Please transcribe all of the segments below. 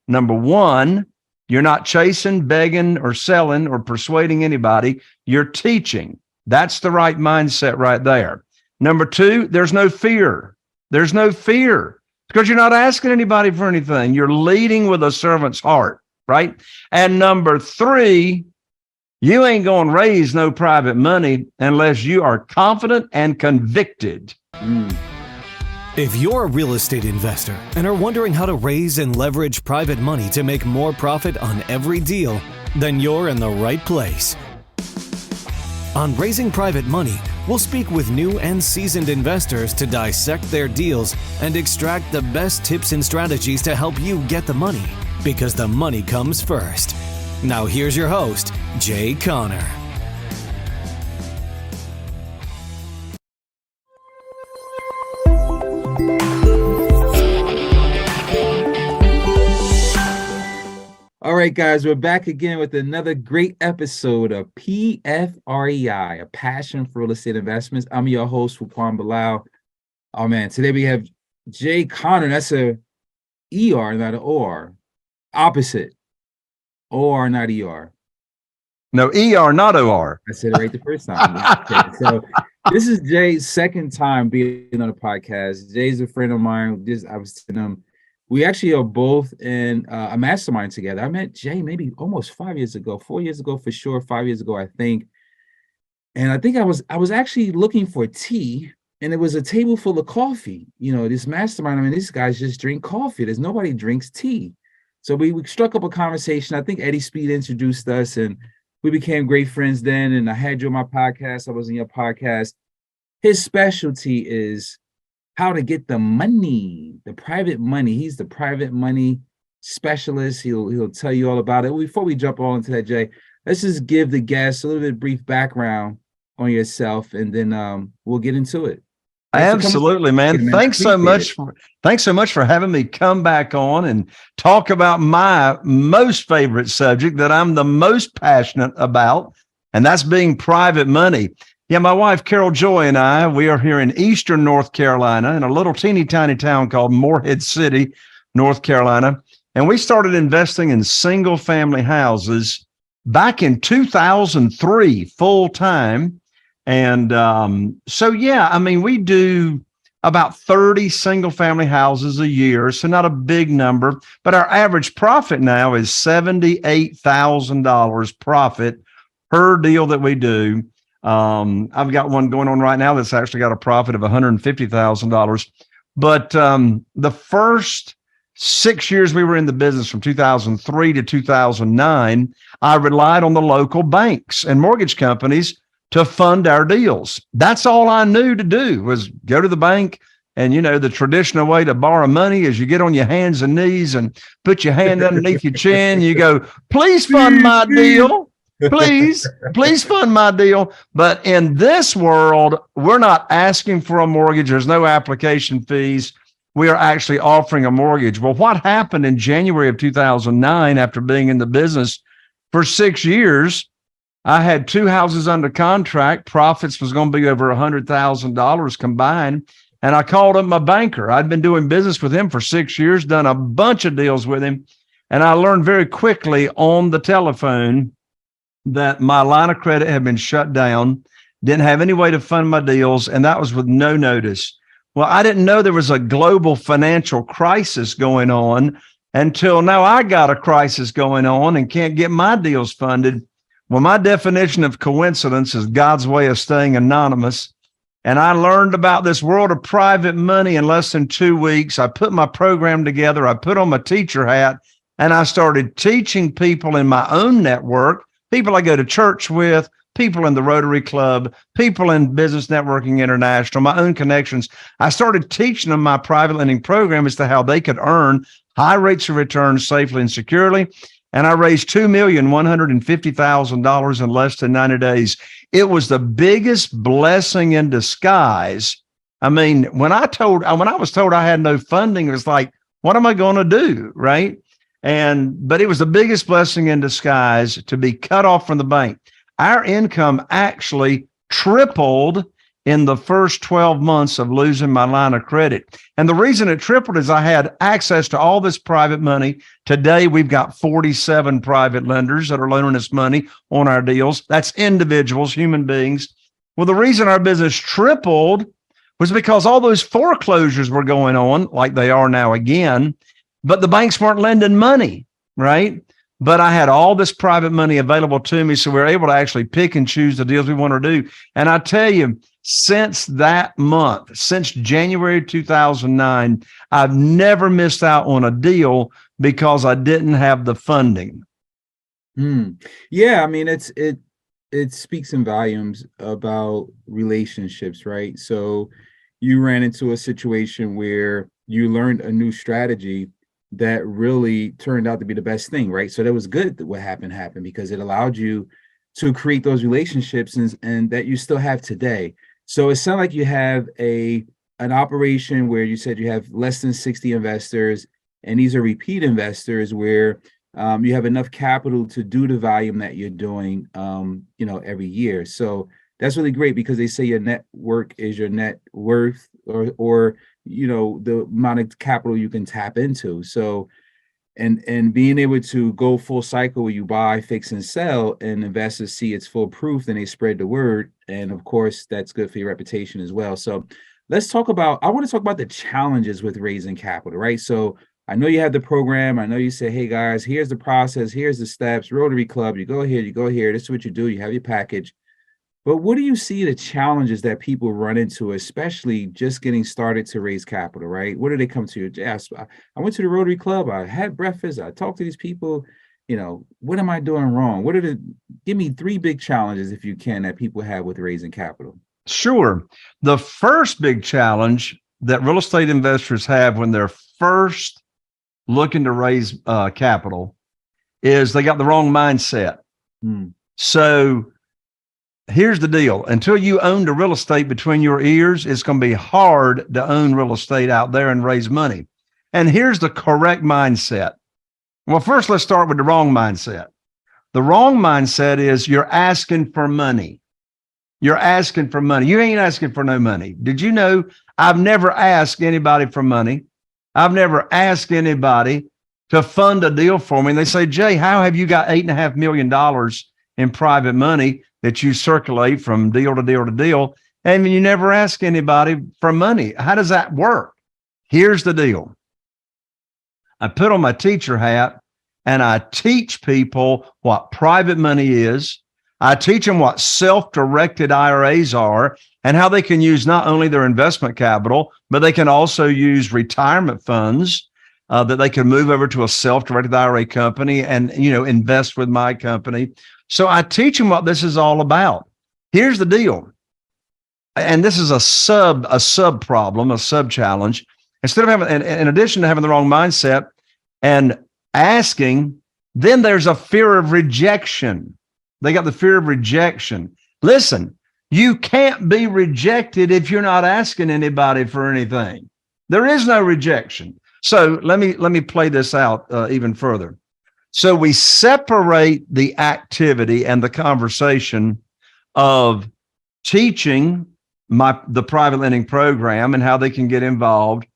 Number one, you're not chasing, begging, or selling or persuading anybody. You're teaching. That's the right mindset right there. Number two, there's no fear. There's no fear because you're not asking anybody for anything. You're leading with a servant's heart, right? And number three, you ain't going to raise no private money unless you are confident and convicted. If you're a real estate investor and are wondering how to raise and leverage private money to make more profit on every deal, then you're in the right place. On Raising Private Money, we'll speak with new and seasoned investors to dissect their deals and extract the best tips and strategies to help you get the money, because the money comes first. Now here's your host, Jay Conner. All right, guys, we're back again with another great episode of PFREI, a passion for real estate investments. I'm your host, Fuquan Bilal. Oh, man, today we have Jay Conner. That's a ER, not an OR. Opposite. OR, not ER. No, ER, not OR. I said it right the first time. Okay, so this is Jay's second time being on the podcast. Jay's a friend of mine. I was telling him, we actually are both in a mastermind together. I met Jay maybe almost 5 years ago, 4 years ago for sure, 5 years ago, I think. And I think I was actually looking for tea, and it was a table full of coffee. You know, this mastermind, I mean, these guys just drink coffee. There's nobody drinks tea. So we struck up a conversation. I think Eddie Speed introduced us, and we became great friends then. And I had you on my podcast. I was in your podcast. His specialty is how to get the money, the private money. He's the private money specialist. He'll tell you all about it. Before we jump all into that, Jay, let's just give the guests a little bit of brief background on yourself, and then we'll get into it. Absolutely, man. Thanks so much for having me come back on and talk about my most favorite subject that I'm the most passionate about, and that's being private money. Yeah, my wife, Carol Joy, and I, we are here in eastern North Carolina in a little teeny tiny town called Morehead City, North Carolina. And we started investing in single family houses back in 2003, full time. And so, yeah, I mean, we do about 30 single family houses a year. So not a big number, but our average profit now is $78,000 profit per deal that we do. I've got one going on right now that's actually got a profit of $150,000. But the first 6 years we were in the business, from 2003 to 2009, I relied on the local banks and mortgage companies to fund our deals. That's all I knew to do, was go to the bank. And, you know, the traditional way to borrow money is you get on your hands and knees and put your hand underneath your chin. You go, please fund my deal. Please fund my deal. But in this world, we're not asking for a mortgage. There's no application fees. We are actually offering a mortgage. Well, what happened in January of 2009, after being in the business for 6 years, I had 2 houses under contract. Profits was going to be over $100,000 combined. And I called up my banker. I'd been doing business with him for 6 years, done a bunch of deals with him. And I learned very quickly on the telephone that my line of credit had been shut down, didn't have any way to fund my deals, and that was with no notice. Well, I didn't know there was a global financial crisis going on until now. I got a crisis going on and can't get my deals funded. Well, my definition of coincidence is God's way of staying anonymous. And I learned about this world of private money in less than 2 weeks. I put my program together. I put on my teacher hat, and I started teaching people in my own network, people I go to church with, people in the Rotary Club, people in Business Networking International, my own connections. I started teaching them my private lending program as to how they could earn high rates of return safely and securely. And I raised $2,150,000 in less than 90 days. It was the biggest blessing in disguise. I mean, when I was told I had no funding, it was like, what am I going to do? Right. But it was the biggest blessing in disguise to be cut off from the bank. Our income actually tripled in the first 12 months of losing my line of credit. And the reason it tripled is I had access to all this private money. Today, we've got 47 private lenders that are loaning us money on our deals. That's individuals, human beings. Well, the reason our business tripled was because all those foreclosures were going on, like they are now again, but the banks weren't lending money, right? But I had all this private money available to me, so we were able to actually pick and choose the deals we want to do. And I tell you, since that month, since January 2009, I've never missed out on a deal because I didn't have the funding. Yeah, I mean, it speaks in volumes about relationships, right? So you ran into a situation where you learned a new strategy that really turned out to be the best thing, right? So that was good that what happened because it allowed you to create those relationships and that you still have today. So it sounds like you have an operation where you said you have less than 60 investors, and these are repeat investors where you have enough capital to do the volume that you're doing, every year. So that's really great because they say your network is your net worth, or the amount of capital you can tap into. So, and being able to go full cycle where you buy, fix, and sell, and investors see it's full proof, and they spread the word. And of course, that's good for your reputation as well. So I want to talk about the challenges with raising capital, right? So I know you have the program. I know you say, hey guys, here's the process, here's the steps, Rotary Club, you go here, this is what you do, you have your package. But what do you see the challenges that people run into, especially just getting started to raise capital, right? What do they come to you? I went to the Rotary Club, I had breakfast, I talked to these people, what am I doing wrong? Give me 3 big challenges, if you can, that people have with raising capital. Sure. The first big challenge that real estate investors have when they're first looking to raise capital is they got the wrong mindset. So here's the deal. Until you own the real estate between your ears, it's going to be hard to own real estate out there and raise money. And here's the correct mindset. Well, first, let's start with the wrong mindset. The wrong mindset is you're asking for money. You're asking for money. You ain't asking for no money. Did you know I've never asked anybody for money? I've never asked anybody to fund a deal for me. And they say, Jay, how have you got $8.5 million in private money that you circulate from deal to deal to deal, and you never ask anybody for money? How does that work? Here's the deal. I put on my teacher hat and I teach people what private money is. I teach them what self-directed IRAs are and how they can use not only their investment capital, but they can also use retirement funds that they can move over to a self-directed IRA company and, invest with my company. So I teach them what this is all about. Here's the deal. And this is a sub problem, a sub challenge. Instead of having, in addition to having the wrong mindset and asking, then there's a fear of rejection. They got the fear of rejection. Listen, you can't be rejected if you're not asking anybody for anything. There is no rejection. So let me play this out even further. So we separate the activity and the conversation of teaching the private lending program and how they can get involved.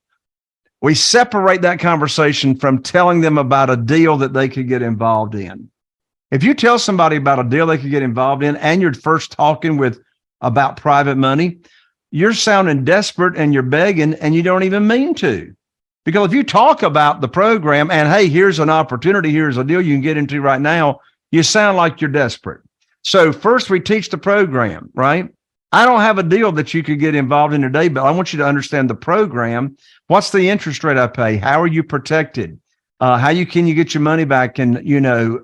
We separate that conversation from telling them about a deal that they could get involved in. If you tell somebody about a deal they could get involved in and you're first talking about private money, you're sounding desperate and you're begging and you don't even mean to. Because if you talk about the program and, hey, here's an opportunity, here's a deal you can get into right now, you sound like you're desperate. So first we teach the program, right? I don't have a deal that you could get involved in today, but I want you to understand the program. What's the interest rate I pay? How are you protected? Can you get your money back in,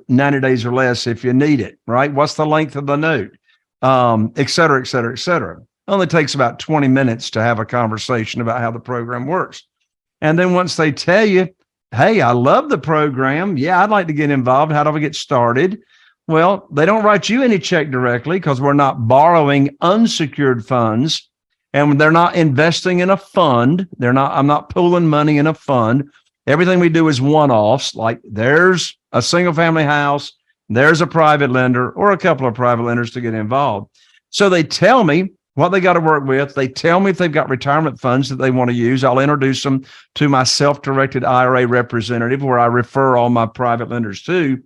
90 days or less if you need it, right? What's the length of the note? Et cetera, et cetera, et cetera. It only takes about 20 minutes to have a conversation about how the program works. And then once they tell you, hey, I love the program. Yeah, I'd like to get involved. How do I get started? Well, they don't write you any check directly because we're not borrowing unsecured funds and they're not investing in a fund. I'm not pooling money in a fund. Everything we do is one-offs. Like there's a single family house, there's a private lender or a couple of private lenders to get involved. So they tell me, what they got to work with. They tell me if they've got retirement funds that they want to use. I'll introduce them to my self-directed IRA representative, where I refer all my private lenders to.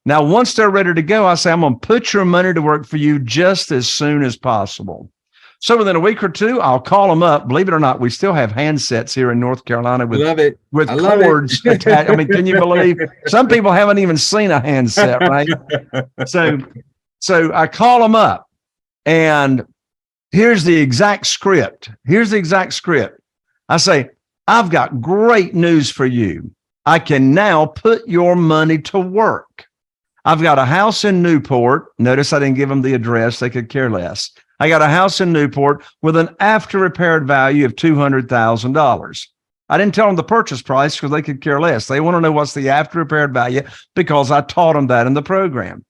Now, once they're ready to go, I say, I'm going to put your money to work for you just as soon as possible. So within a week or two, I'll call them up. Believe it or not, we still have handsets here in North Carolina with cords attached. I mean, can you believe? Some people haven't even seen a handset, right? So I call them up, and here's the exact script. I say, I've got great news for you. I can now put your money to work. I've got a house in Newport. Notice I didn't give them the address. They could care less. I got a house in Newport with an after repaired value of $200,000. I didn't tell them the purchase price because they could care less. They want to know what's the after repaired value because I taught them that in the program.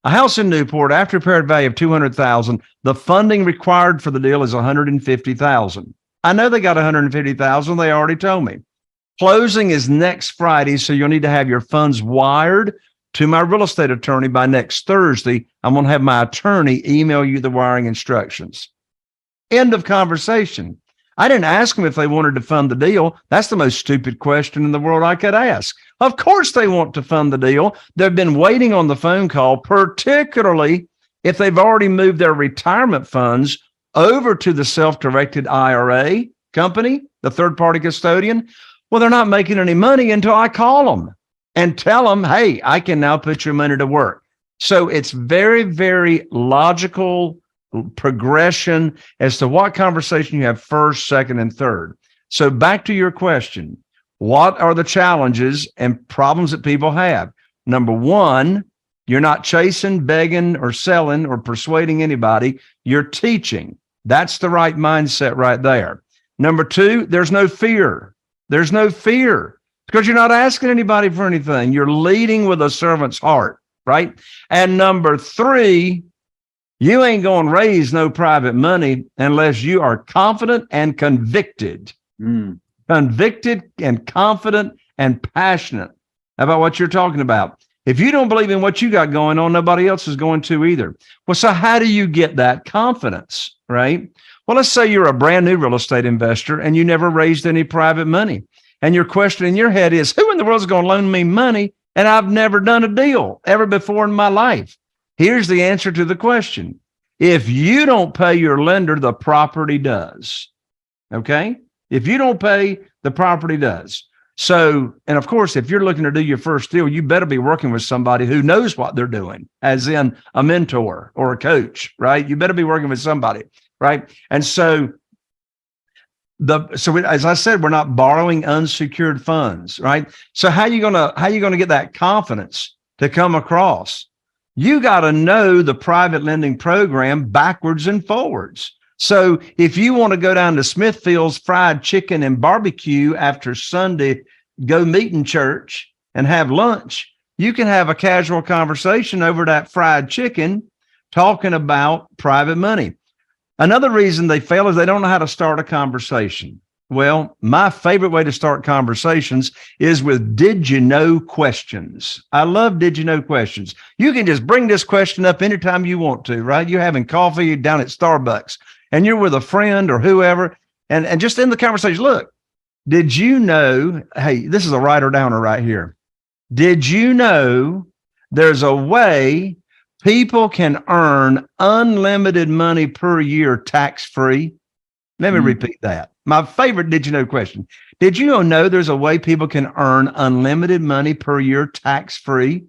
A house in Newport, after repaired value of $200,000. The funding required for the deal is $150,000. I know they got $150,000. They already told me. Closing is next Friday, so you'll need to have your funds wired to my real estate attorney by next Thursday. I'm going to have my attorney email you the wiring instructions. End of conversation. I didn't ask them if they wanted to fund the deal. That's the most stupid question in the world I could ask. Of course they want to fund the deal. They've been waiting on the phone call, particularly if they've already moved their retirement funds over to the self-directed IRA company, the third-party custodian. Well, they're not making any money until I call them and tell them, hey, I can now put your money to work. So it's very, very logical progression as to what conversation you have first, second, and third. So back to your question, what are the challenges and problems that people have? Number one, you're not chasing, begging, or selling, or persuading anybody. You're teaching. That's the right mindset right there. Number two, there's no fear. There's no fear. Because you're not asking anybody for anything. You're leading with a servant's heart, right? And number three, you ain't going to raise no private money unless you are confident and convicted. Convicted and confident and passionate about what you're talking about. If you don't believe in what you got going on, nobody else is going to either. Well, so how do you get that confidence, right? Well, let's say you're a brand new real estate investor and you never raised any private money. And your question in your head is, who in the world is going to loan me money? And I've never done a deal ever before in my life. Here's the answer to the question. If you don't pay your lender, the property does. Okay? If you don't pay, the property does. So, and of course, if you're looking to do your first deal, you better be working with somebody who knows what they're doing, as in a mentor or a coach, right? You better be working with somebody, right? And so, as I said, we're not borrowing unsecured funds, right? So how you gonna get that confidence to come across? You got to know the private lending program backwards and forwards. So if you want to go down to Smithfield's Fried Chicken and Barbecue after Sunday, go meet in church and have lunch, you can have a casual conversation over that fried chicken talking about private money. Another reason they fail is they don't know how to start a conversation. Well, my favorite way to start conversations is with did you know questions. I love did you know questions. You can just bring this question up anytime you want to, right? You're having coffee down at Starbucks and you're with a friend or whoever, and just in the conversation, look, did you know, hey, this is a writer downer right here. Did you know there's a way people can earn unlimited money per year tax-free? Let me repeat that. My favorite did you know question. Did you know there's a way people can earn unlimited money per year tax-free?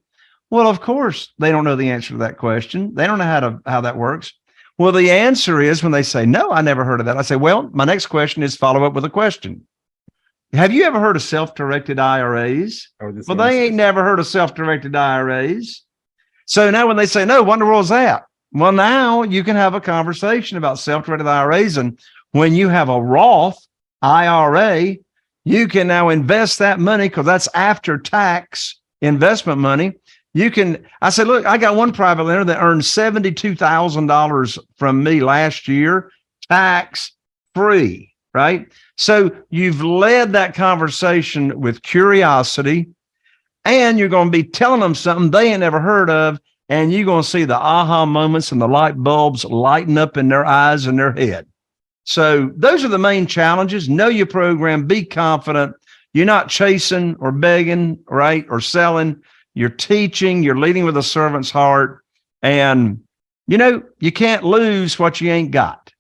Well, of course, they don't know the answer to that question. They don't know how that works. Well, the answer is when they say, no, I never heard of that. I say, well, my next question is follow up with a question. Have you ever heard of self-directed IRAs? Well, they ain't never heard of self-directed IRAs. So now when they say, no, what in the world is that? Well, now you can have a conversation about self-directed IRAs. And when you have a Roth IRA, you can now invest that money because that's after tax investment money. I said, look, I got one private lender that earned $72,000 from me last year, tax free, right? So you've led that conversation with curiosity, and you're going to be telling them something they ain't never heard of. and you're going to see the aha moments and the light bulbs lighten up in their eyes and their head. So those are the main challenges. Know your program, be confident. You're not chasing or begging, right? Or selling. You're teaching, you're leading with a servant's heart. And, you can't lose what you ain't got.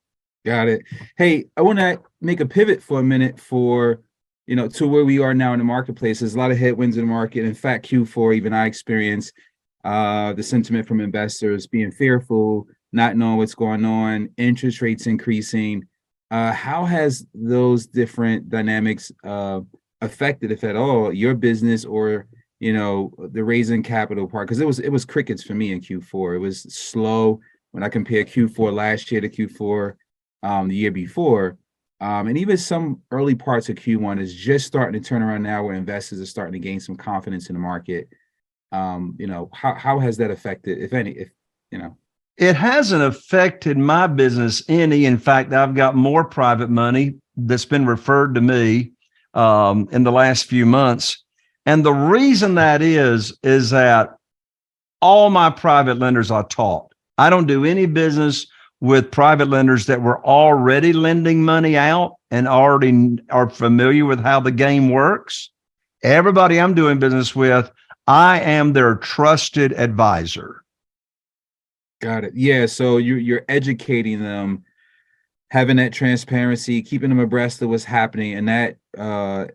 Got it. Hey, I want to make a pivot for a minute to where we are now in the marketplace. There's a lot of headwinds in the market. In fact, Q4, even I experienced the sentiment from investors being fearful, not knowing what's going on, interest rates increasing. How has those different dynamics affected, if at all, your business or the raising capital part? Because it was crickets for me in Q4. It was slow when I compare Q4 last year to Q4 the year before. And even some early parts of Q1 is just starting to turn around now, where investors are starting to gain some confidence in the market. How has that affected, if any, It hasn't affected my business any. In fact, I've got more private money that's been referred to me in the last few months. And the reason that is that all my private lenders are taught. I don't do any business with private lenders that were already lending money out and already are familiar with how the game works. Everybody I'm doing business with, I am their trusted advisor. Got it. Yeah. So you're educating them, having that transparency, keeping them abreast of what's happening, and that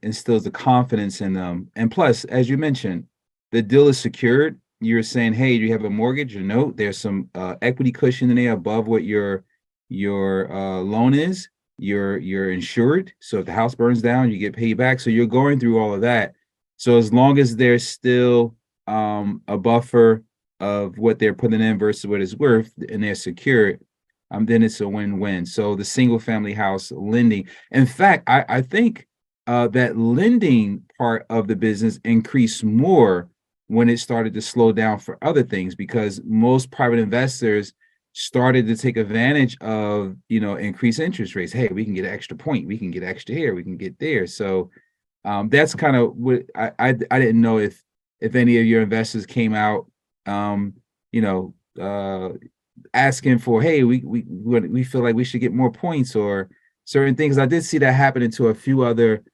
instills the confidence in them. And plus, as you mentioned, the deal is secured. You're saying, hey, do you have a mortgage or note? There's some equity cushion in there above what your loan is. You're insured. So if the house burns down, you get paid back. So you're going through all of that. So as long as there's still a buffer of what they're putting in versus what it's worth, and they're secured, then it's a win-win. So the single family house lending, in fact, I think that lending part of the business increased more when it started to slow down for other things, because most private investors started to take advantage of increased interest rates. Hey, we can get an extra point, we can get extra here, we can get there. So that's kind of what I didn't know if any of your investors came out asking for, hey, we feel like we should get more points or certain things. I did see that happening to a few other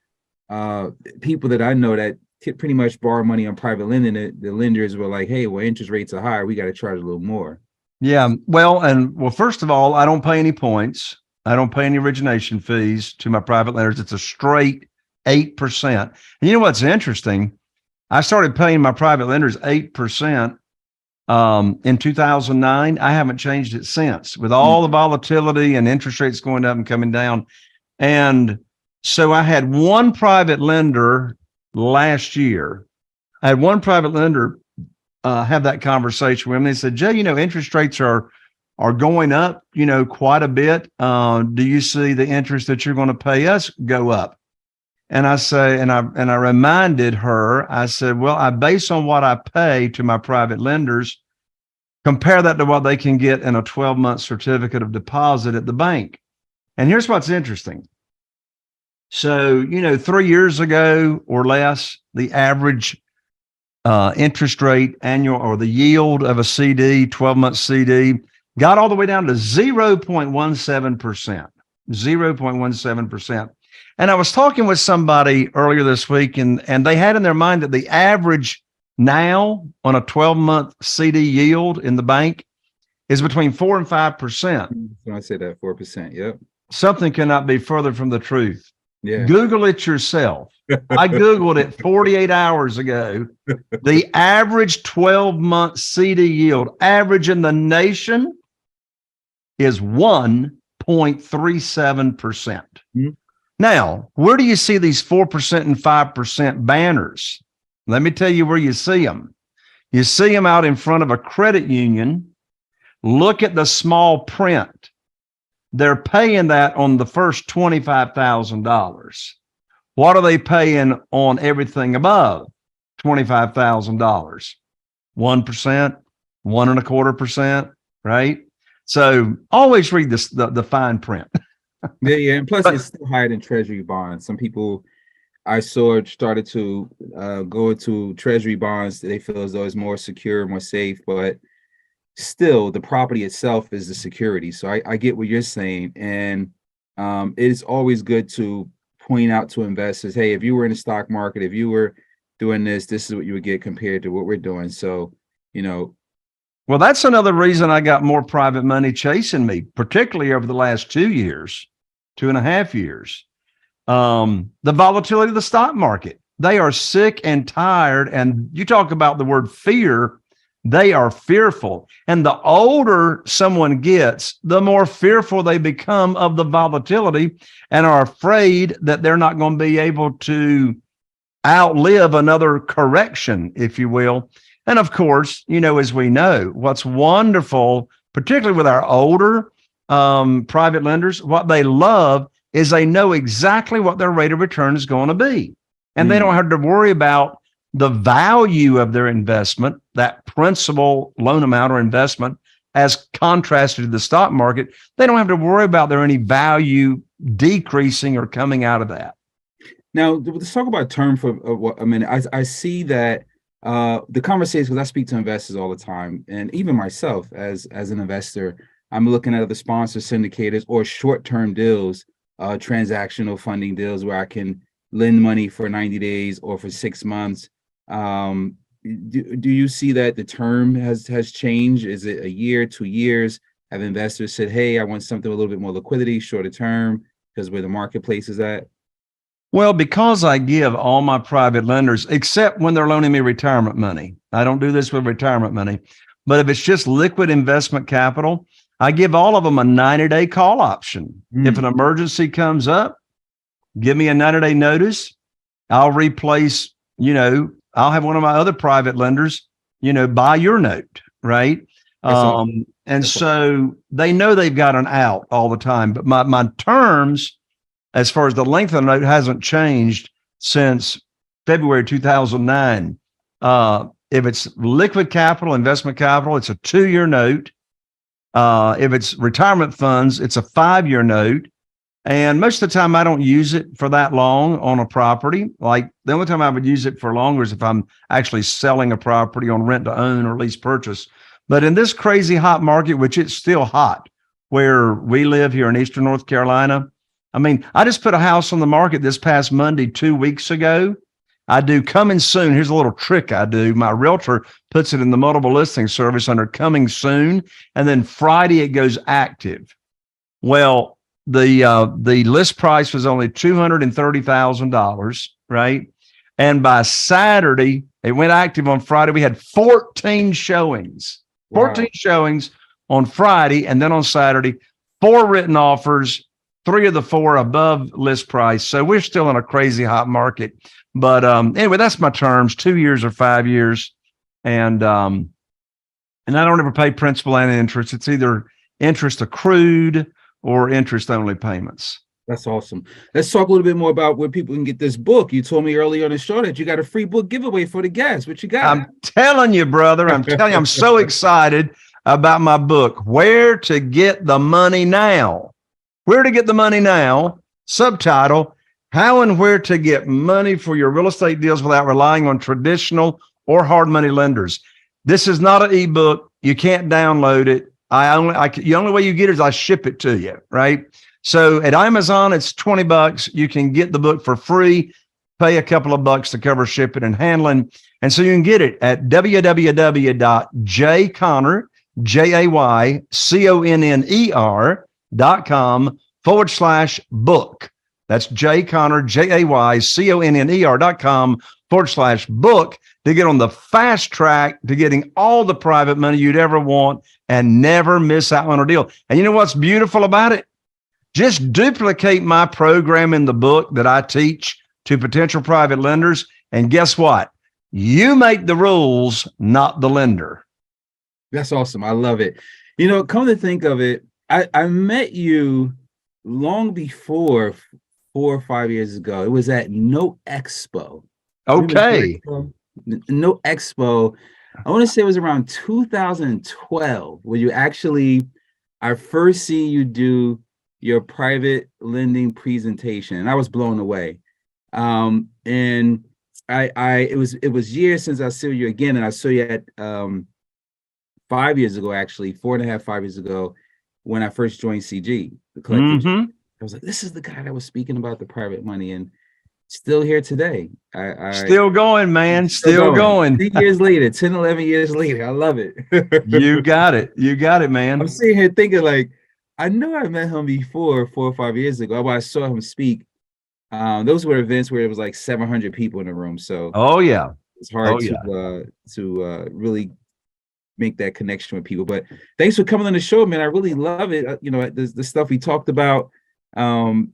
people that I know that pretty much borrow money on private lending. The lenders were like, hey, well, interest rates are higher, we got to charge a little more. Yeah. Well, first of all, I don't pay any points. I don't pay any origination fees to my private lenders. It's a straight 8%. And you know what's interesting? I started paying my private lenders 8% in 2009. I haven't changed it since, with all the volatility and interest rates going up and coming down. And so I had one private lender last year. I had one private lender have that conversation with me. They said, Jay, interest rates are going up, quite a bit. Do you see the interest that you're going to pay us go up? And I say, and I reminded her, I said, well, I base on what I pay to my private lenders, compare that to what they can get in a 12-month certificate of deposit at the bank. And here's what's interesting. So, 3 years ago or less, the average interest rate annual, or the yield of a CD, 12-month CD, got all the way down to 0.17%. 0.17%. And I was talking with somebody earlier this week, and they had in their mind that the average now on a 12-month CD yield in the bank is between 4 and 5%. I say that 4%. Yep. Something cannot be further from the truth. Yeah. Google it yourself. I Googled it 48 hours ago. The average 12-month CD yield average in the nation is 1.37%. Mm-hmm. Now, where do you see these 4% and 5% banners? Let me tell you where you see them. You see them out in front of a credit union. Look at the small print. They're paying that on the first $25,000. What are they paying on everything above $25,000? 1%, 1.25%, right? So always read this, the fine print. Yeah, and plus it's still higher than Treasury bonds. Some people I saw started to go into Treasury bonds. They feel as though it's more secure, more safe, but still the property itself is the security. So I get what you're saying. And it is always good to point out to investors, hey, if you were in the stock market, if you were doing this is what you would get compared to what we're doing. So, Well, that's another reason I got more private money chasing me, particularly over the last 2 years, 2.5 years. The volatility of the stock market. They are sick and tired. And you talk about the word fear. They are fearful. And the older someone gets, the more fearful they become of the volatility and are afraid that they're not going to be able to outlive another correction, if you will. And of course, as we know, what's wonderful, particularly with our older private lenders, what they love is they know exactly what their rate of return is going to be. And they don't have to worry about the value of their investment, that principal loan amount or investment, as contrasted to the stock market. They don't have to worry about there any value decreasing or coming out of that. Now, let's talk about term for a minute. I see that the conversations, because I speak to investors all the time, and even myself as an investor, I'm looking at the sponsor syndicators or short-term deals, transactional funding deals where I can lend money for 90 days or for 6 months. Do you see that the term has changed? Is it a year, 2 years? Have investors said, hey, I want something with a little bit more liquidity, shorter term, because where the marketplace is at? Well, because I give all my private lenders, except when they're loaning me retirement money. I don't do this with retirement money. But if it's just liquid investment capital, I give all of them a 90-day call option. If an emergency comes up, give me a 90-day notice. I'll replace, I'll have one of my other private lenders, buy your note, right? Awesome. And so they know they've got an out all the time. But my terms, as far as the length of the note, hasn't changed since February 2009. If it's liquid capital, investment capital, it's a 2-year note. If it's retirement funds, it's a 5-year note. And most of the time, I don't use it for that long on a property. Like the only time I would use it for longer is if I'm actually selling a property on rent to own or lease purchase. But in this crazy hot market, which it's still hot where we live here in Eastern North Carolina, I mean, I just put a house on the market this past Monday, 2 weeks ago. I do coming soon. Here's a little trick I do. My realtor puts it in the multiple listing service under coming soon. And then Friday it goes active. Well, the list price was only $230,000, right? And by Saturday, it went active on Friday. We had 14 showings, 14 showings on Friday. And then on Saturday, 4 written offers, 3 of the 4 above list price. So we're still in a crazy hot market. But anyway, that's my terms, 2 years or 5 years. And I don't ever pay principal and interest. It's either interest accrued or interest only payments. That's awesome. Let's talk a little bit more about where people can get this book. You told me earlier on the show that you got a free book giveaway for the guests. What you got? I'm telling you, brother. I'm telling you, I'm so excited about my book, Where to Get the Money Now. Where to Get the Money Now, subtitle, How and Where to Get Money for Your Real Estate Deals Without Relying on Traditional or Hard Money Lenders. This is not an ebook. You can't download it. The only way you get it is I ship it to you, right? So at Amazon, it's $20. You can get the book for free, pay a couple of bucks to cover shipping and handling. And so you can get it at jayconner.com/book. That's jayconner.com/book to get on the fast track to getting all the private money you'd ever want and never miss out on a deal. And you know what's beautiful about it? Just duplicate my program in the book that I teach to potential private lenders. And guess what? You make the rules, not the lender. That's awesome. I love it. Come to think of it, I met you long before 4 or 5 years ago. It was at No Expo. Okay. No Expo. I want to say it was around 2012 where I first see you do your private lending presentation, and I was blown away. And it was years since I saw you again, and I saw you at 5 years ago, actually, 4.5, 5 years ago, when I first joined CG, the collective. I was like, this is the guy that was speaking about the private money, and still here today. Still going, man. Still going. 10 years later, 10, 11 years later. I love it. You got it. You got it, man. I'm sitting here thinking, like, I know I met him before 4 or 5 years ago, but I saw him speak. Those were events where it was like 700 people in the room. So oh yeah, it's hard to really make that connection with people. But thanks for coming on the show, man. I really love it. You know, the stuff we talked about. And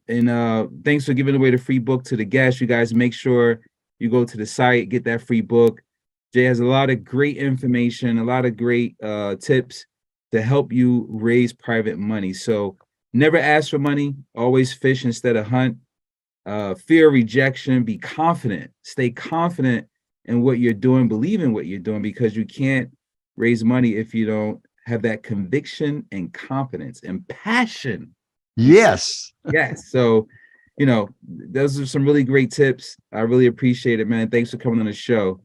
thanks for giving away the free book to the guests. You guys make sure you go to the site, get that free book. Jay has a lot of great information, a lot of great tips to help you raise private money. So never ask for money, always fish instead of hunt. Fear rejection, be confident, stay confident in what you're doing, believe in what you're doing, because you can't raise money if you don't have that conviction and confidence and passion. Yes. Yes. So, you know, those are some really great tips. I really appreciate it, man. Thanks for coming on the show.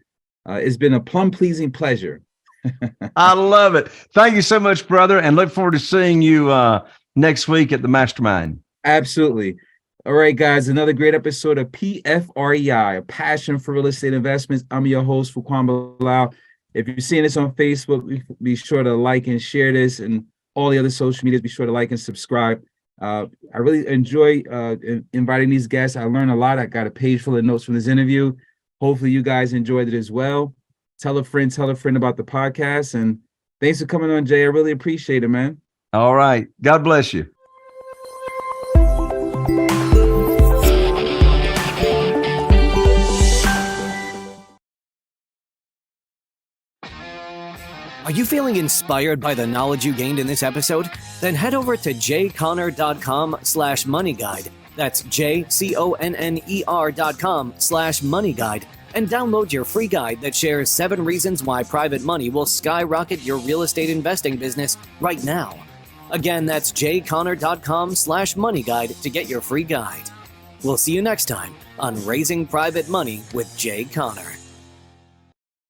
It's been a plum-pleasing pleasure. I love it. Thank you so much, brother, and look forward to seeing you next week at the Mastermind. Absolutely. All right, guys, another great episode of PFREI, a passion for real estate investments. I'm your host, Fuquan Bilal. If you're seeing this on Facebook, be sure to like and share this, and all the other social medias, be sure to like and subscribe. I really enjoy inviting these guests. I learned a lot. I got a page full of notes from this interview. Hopefully you guys enjoyed it as well. Tell a friend about the podcast. And thanks for coming on, Jay. I really appreciate it, man. All right. God bless you. Are you feeling inspired by the knowledge you gained in this episode? Then head over to jconner.com/moneyguide. That's jconner.com/moneyguide and download your free guide that shares 7 reasons why private money will skyrocket your real estate investing business right now. Again, that's jconner.com/moneyguide to get your free guide. We'll see you next time on Raising Private Money with Jay Conner.